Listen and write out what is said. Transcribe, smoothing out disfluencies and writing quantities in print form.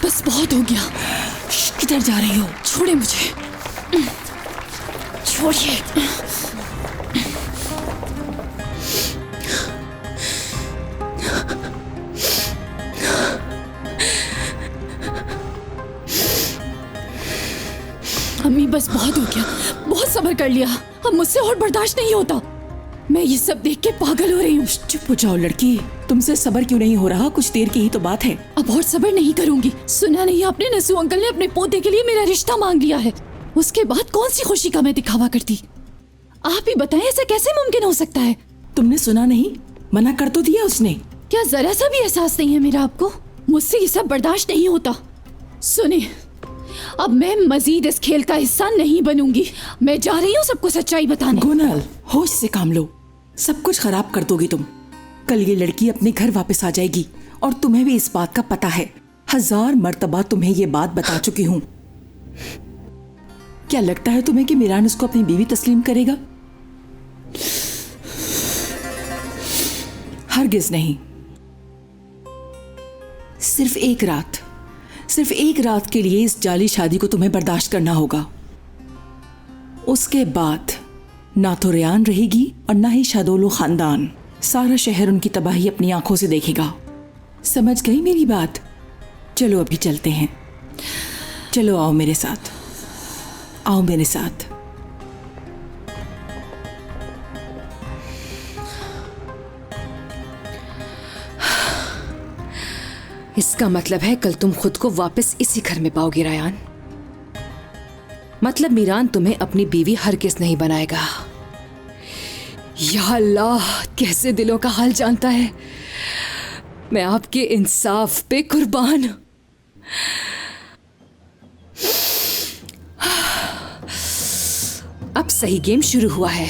बस बहुत हो गया। किधर जा रही हो? छोड़े मुझे, छोड़िए। अम्मी बस बहुत हो गया, बहुत सब्र कर लिया, अब मुझसे और बर्दाश्त नहीं होता। मैं ये सब देख के पागल हो रही हूँ। चुप हो जाओ लड़की, तुमसे सब्र क्यों नहीं हो रहा? कुछ देर की ही तो बात है। अब और सब्र नहीं करूंगी। सुना नहीं आपने, नसू अंकल ने अपने पोते के लिए मेरा रिश्ता मांग लिया है। उसके बाद कौन सी खुशी का मैं दिखावा करती? आप ही बताएं, ऐसा कैसे मुमकिन हो सकता है? तुमने सुना नहीं? मना कर तो दिया उसने। क्या जरा सा भी एहसास नहीं है मेरा आपको? मुझसे ये सब बर्दाश्त नहीं होता। सुने, अब मैं मजीद इस खेल का हिस्सा नहीं बनूंगी। मैं जा रही हूँ सबको सच्चाई बताने। गोनाल, होश से काम लो, सब कुछ खराब कर दोगी तुम। कल ये लड़की अपने घर वापस आ जाएगी और तुम्हें भी इस बात का पता है। 1000 मर्तबा तुम्हें ये बात बता चुकी हूँ। क्या लगता है तुम्हें कि मीरान उसको अपनी बीवी तस्लीम करेगा? हरगिज नहीं। सिर्फ एक रात के लिए इस जाली शादी को तुम्हें बर्दाश्त करना होगा। उसके बाद ना तो रेयान रहेगी और ना ही शादोलो खानदान। सारा शहर उनकी तबाही अपनी आंखों से देखेगा। समझ गई मेरी बात? चलो अभी चलते हैं। चलो आओ मेरे साथ, आओ मेरे साथ। इसका मतलब है कल तुम खुद को वापस इसी घर में पाओगी रेयान। मतलब मीरान तुम्हें अपनी बीवी हरगिज़ नहीं बनाएगा। या अल्लाह, कैसे दिलों का हाल जानता है। मैं आपके इंसाफ पे कुर्बान। अब सही गेम शुरू हुआ है।